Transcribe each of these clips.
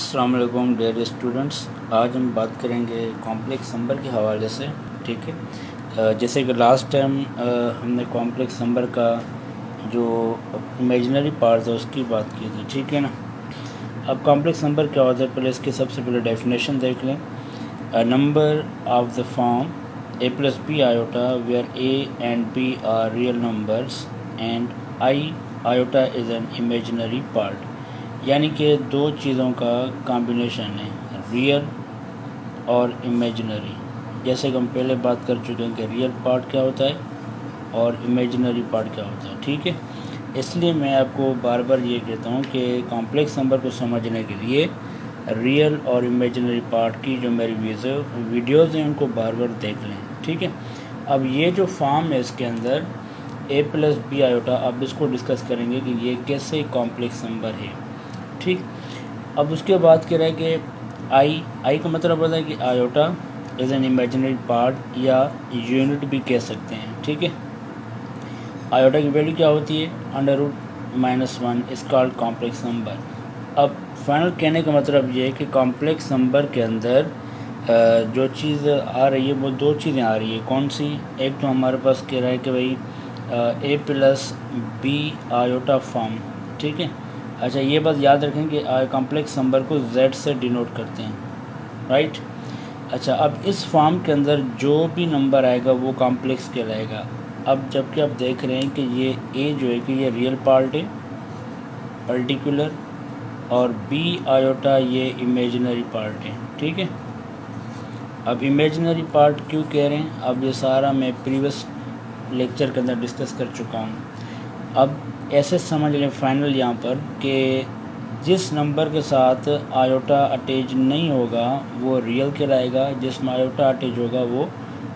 अस्सलाम वालेकुम dear students. आज हम बात करेंगे कॉम्प्लेक्स नंबर के हवाले से। ठीक है, जैसे कि लास्ट टाइम हमने कॉम्प्लेक्स नंबर का जो इमेजिनरी पार्ट है उसकी बात की थी। ठीक है ना। अब कॉम्प्लेक्स नंबर क्या होता है, पहले इसकी सबसे पहले डेफिनेशन देख लें। A number of the form a plus b iota where a and b are real numbers and iota is an imaginary part। यानी कि दो चीज़ों का कॉम्बिनेशन है, रियल और इमेजिनरी। जैसे कि हम पहले बात कर चुके हैं कि रियल पार्ट क्या होता है और इमेजिनरी पार्ट क्या होता है। ठीक है, इसलिए मैं आपको बार बार ये कहता हूँ कि कॉम्प्लेक्स नंबर को समझने के लिए रियल और इमेजिनरी पार्ट की जो मेरी वीडियोज़ हैं उनको बार बार देख लें। ठीक है, अब ये जो फॉर्म है इसके अंदर a प्लस बी आयोटा, अब इसको डिस्कस करेंगे कि ये कैसे कॉम्प्लेक्स नंबर है। ठीक, अब उसके बाद कह रहा है कि आई का मतलब होता है कि iota is an imaginary part या यूनिट भी कह सकते हैं। ठीक है, आयोटा की वैल्यू क्या होती है, √-1 इज कॉल्ड कॉम्प्लेक्स नंबर। अब फाइनल कहने का मतलब ये है कि कॉम्प्लेक्स नंबर के अंदर जो चीज़ आ रही है वो दो चीज़ें आ रही है। कौन सी? एक तो हमारे पास कह रहा है कि भाई a plus B iota form. ठीक है, अच्छा ये बात याद रखें कि कॉम्प्लेक्स नंबर को z से डिनोट करते हैं, राइट। अच्छा, अब इस फॉर्म के अंदर जो भी नंबर आएगा वो कॉम्प्लेक्स कहलाएगा। अब जबकि आप देख रहे हैं कि ये a जो है कि ये रियल पार्ट है, पर्टिकुलर, और b आयोटा ये इमेजिनरी पार्ट है। ठीक है, अब इमेजिनरी पार्ट क्यों कह रहे हैं, अब ये सारा मैं प्रीवियस लेक्चर के अंदर डिस्कस कर चुका हूँ। अब ऐसे समझ लें फाइनल यहाँ पर कि जिस नंबर के साथ आयोटा अटैच नहीं होगा वो रियल कहलाएगा, जिसमें आयोटा अटैच होगा वो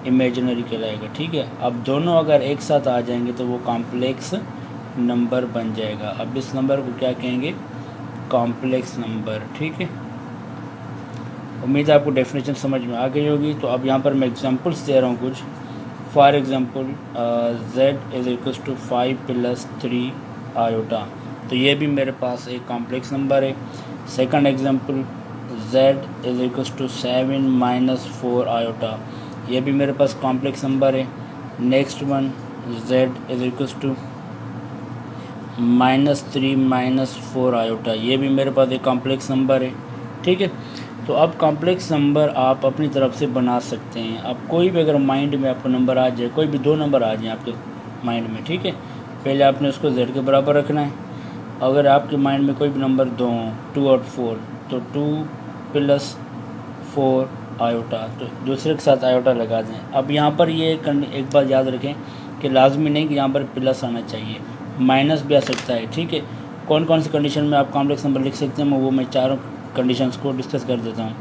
इमेजिनरी कहलाएगा। ठीक है, अब दोनों अगर एक साथ आ जाएंगे तो वो कॉम्प्लेक्स नंबर बन जाएगा। अब इस नंबर को क्या कहेंगे, कॉम्प्लेक्स नंबर। ठीक है, उम्मीद है आपको डेफिनेशन समझ में आ गई होगी। तो अब यहाँ पर मैं एग्जांपल्स दे रहा हूँ कुछ। For example z is equals to 5 + 3 iota, तो ये भी मेरे पास एक कॉम्प्लेक्स नंबर है। Second example z is equals to 7 - 4 iota, ये भी मेरे पास कॉम्प्लेक्स नंबर है। Next one z is equals to -3 - 4 iota, ये भी मेरे पास एक कॉम्प्लेक्स नंबर है। ठीक है, तो अब कॉम्प्लेक्स नंबर आप अपनी तरफ से बना सकते हैं। अब कोई भी अगर माइंड में आपको नंबर आ जाए, कोई भी दो नंबर आ जाए आपके माइंड में, ठीक है, पहले आपने उसको z के बराबर रखना है। अगर आपके माइंड में कोई भी नंबर दो हों, 2 और 4, तो 2 + 4 आयोटा, तो दूसरे के साथ आयोटा लगा दें। अब यहाँ पर ये एक बात याद रखें कि लाजमी नहीं कि यहाँ पर प्लस आना चाहिए, माइनस भी आ सकता है। ठीक है, कौन कौन सी कंडीशन में आप कॉम्प्लेक्स नंबर लिख सकते हैं वो मैं चारों कंडीशंस को डिस्कस कर देता हूँ।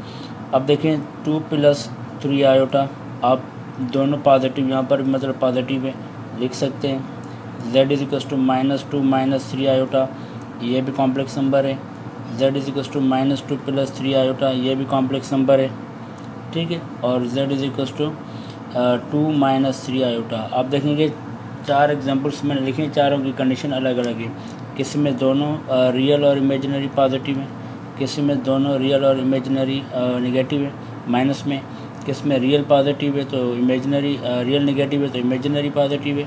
अब देखें 2 + 3 आयोटा, आप दोनों पॉजिटिव यहाँ पर मतलब पॉजिटिव है लिख सकते हैं। z is equals to -2 - 3 iota, ये भी कॉम्प्लेक्स नंबर है। z is equals to -2 + 3 iota, ये भी कॉम्प्लेक्स नंबर है। ठीक है, और z is equals to 2 - 3 iota. आप देखेंगे चार एग्जांपल्स मैंने लिखे, चारों की कंडीशन अलग अलग है। किसी में दोनों रियल और इमेजिनरी पॉजिटिव है, किसी में दोनों रियल और इमेजिनरी नेगेटिव है माइनस में, किसी में रियल पॉजिटिव है तो इमेजिनरी रियल नेगेटिव है तो इमेजिनरी पॉजिटिव है,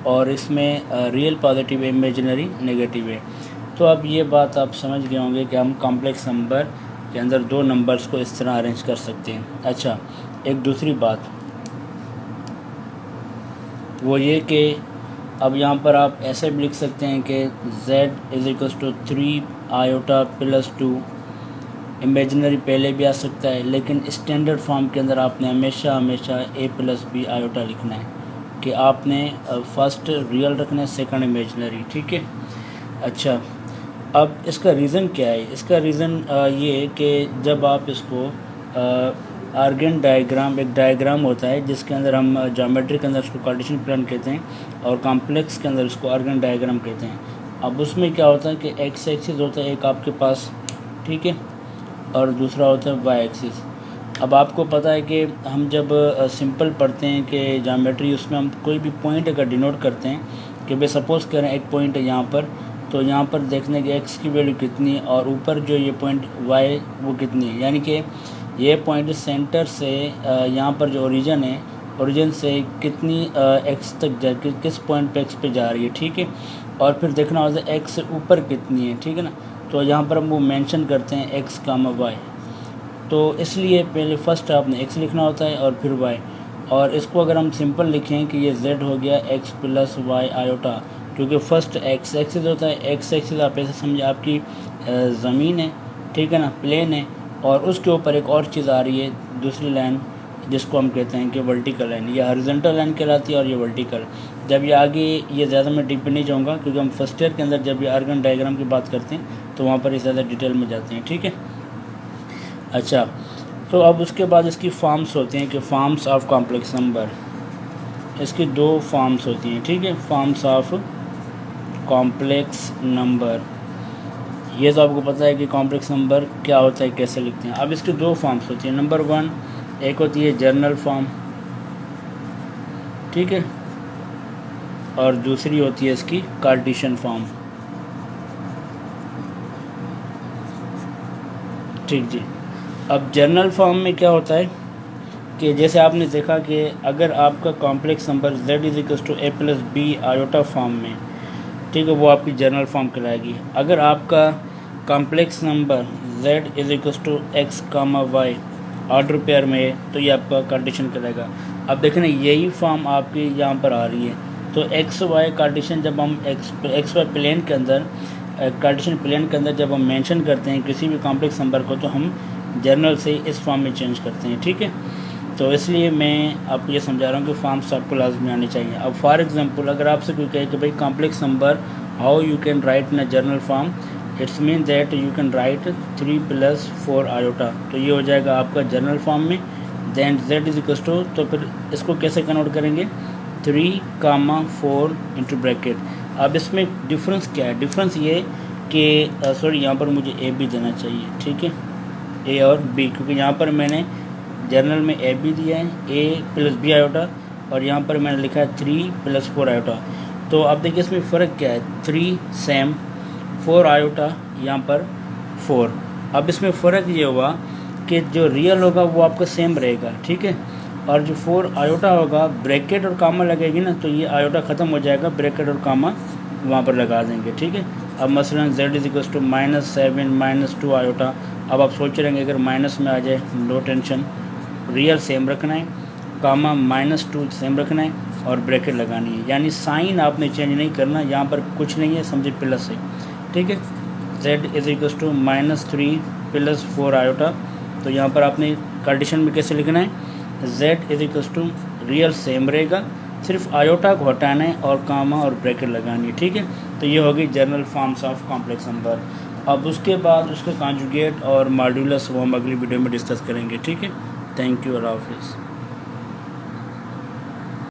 और इसमें रियल पॉजिटिव है इमेजिनरी नेगेटिव है। तो अब ये बात आप समझ गए होंगे कि हम कॉम्प्लेक्स नंबर के अंदर दो नंबर्स को इस तरह अरेंज कर सकते हैं। अच्छा, एक दूसरी बात वो ये कि अब यहाँ पर आप ऐसे भी लिख सकते हैं कि z is equals to 3 iota + 2, imaginary पहले भी आ सकता है, लेकिन स्टैंडर्ड फॉर्म के अंदर आपने हमेशा a + b आयोटा लिखना है कि आपने फर्स्ट रियल रखना है, सेकंड इमेजिनरी। ठीक है, अच्छा अब इसका रीज़न क्या है, इसका रीज़न ये है कि जब आप इसको आर्गन डायग्राम, एक डायग्राम होता है जिसके अंदर हम ज्योमेट्री के अंदर उसको कार्टेशियन प्लान कहते हैं और कॉम्प्लेक्स के अंदर उसको आर्गन डायग्राम कहते हैं। अब उसमें क्या होता है कि एक्स एक्सिस होता है एक आपके पास, ठीक है, और दूसरा होता है वाई एक्सिस। अब आपको पता है कि हम जब सिंपल पढ़ते हैं कि ज्योमेट्री, उसमें हम कोई भी पॉइंट अगर डिनोट करते हैं कि भाई सपोज़ करें एक पॉइंट है यहाँ पर तो यहाँ पर देखने के x की वैल्यू कितनी है और ऊपर जो ये पॉइंट y वो कितनी है, यानी कि ये पॉइंट सेंटर से यहाँ पर जो ओरिजिन है, ओरिजिन से कितनी x तक जा किस पॉइंट पे x पे जा रही है, ठीक है। और फिर देखना होता है x से ऊपर कितनी है, ठीक है ना। तो यहाँ पर हम वो मेंशन करते हैं x, y, तो इसलिए पहले फर्स्ट आपने x लिखना होता है और फिर y। और इसको अगर हम सिंपल लिखें कि ये z हो गया x प्लस y आयोटा, क्योंकि फर्स्ट x एक्सिस होता है। x एक्सिस आप ऐसे समझे आपकी ज़मीन है, ठीक है ना, प्लेन है, और उसके ऊपर एक और चीज़ आ रही है दूसरी लाइन, जिसको हम कहते हैं कि वर्टिकल लाइन। ये हॉरिजॉन्टल लाइन कहलाती है और ये वर्टिकल। जब ये आगे, ये ज़्यादा मैं डीप में नहीं जाऊँगा क्योंकि हम फर्स्ट ईयर के अंदर जब ये आर्गन डायग्राम की बात करते हैं तो वहाँ पर ज़्यादा डिटेल में जाते हैं, ठीक है। अच्छा, तो अब उसके बाद इसकी फॉर्म्स होती हैं कि फॉर्म्स ऑफ कॉम्प्लेक्स नंबर। इसकी दो फॉर्म्स होती हैं, ठीक है, फॉर्म्स ऑफ कॉम्प्लेक्स नंबर। ये तो आपको पता है कि कॉम्प्लेक्स नंबर क्या होता है, कैसे लिखते हैं। अब इसकी दो फॉर्म्स होती हैं। नंबर 1 एक होती है जनरल फॉर्म, ठीक है, और दूसरी होती है इसकी कार्टेशियन फॉर्म, ठीक जी। अब जनरल फॉर्म में क्या होता है कि जैसे आपने देखा कि अगर आपका complex number z is equal to a plus B iota form में, ठीक है, वो आपकी जनरल फॉर्म कहलाएगी। अगर आपका complex number z is equal to x, y order pair में है तो ये आपका कार्टेशियन कहलाएगा। अब देखना यही फॉर्म आपकी यहाँ पर आ रही है। तो x y कार्टेशियन जब हम x y प्लेन के अंदर, कार्टेशियन प्लेन के अंदर जब हम मेंशन करते हैं किसी भी कॉम्प्लेक्स नंबर को, तो हम जनरल से इस फॉर्म में चेंज करते हैं, ठीक है। तो इसलिए मैं आपको ये समझा रहा हूँ कि फॉर्म्स आपको लाजमी आनी चाहिए। अब फॉर एग्जांपल अगर आपसे कोई कहे कि भाई complex number how you can write in a general form, it's mean that you can write 3 plus 4 iota, तो ये हो जाएगा आपका जनरल फॉर्म में। Then z is equal to, तो फिर इसको कैसे कन्वर्ट करेंगे, 3, 4 इंटू ब्रैकेट। अब इसमें डिफरेंस क्या है, डिफरेंस ये कि सॉरी यहाँ पर मुझे a भी देना चाहिए, ठीक है, a और b, क्योंकि यहाँ पर मैंने जनरल में a भी दिया है, a प्लस बी आयोटा, और यहाँ पर मैंने लिखा है 3 प्लस 4 आयोटा। तो अब देखिए इसमें फ़र्क क्या है, 3 सेम, 4 आयोटा यहाँ पर 4। अब इसमें फ़र्क ये हुआ कि जो रियल होगा वो आपका सेम रहेगा, ठीक है, और जो 4 आयोटा होगा ब्रैकेट और कामा लगेगी ना, तो ये आयोटा ख़त्म हो जाएगा, ब्रैकेट और कामा वहाँ पर लगा देंगे, ठीक है। अब मसलन z is equal to -7 -2 iota. अब आप सोच रहे हैं अगर माइनस में आ जाए, नो टेंशन, रियल सेम रखना है, कामा -2 सेम रखना है, और ब्रैकेट लगानी है, यानी साइन आपने चेंज नहीं करना। यहाँ पर कुछ नहीं है, समझे, प्लस है, ठीक है। z is equal to -3 plus 4 iota. तो यहाँ पर आपने कार्टेशियन में कैसे लिखना है, z is equal to real same रहेगा, सिर्फ आयोटा को हटाना है और कामा और ब्रैकेट लगानी है, ठीक है। तो ये होगी general forms of complex number. अब उसके बाद उसके कॉन्जुगेट और मॉड्यूलस वो हम अगली वीडियो में डिस्कस करेंगे, ठीक है। थैंक यू, अल्लाह हाफिज़।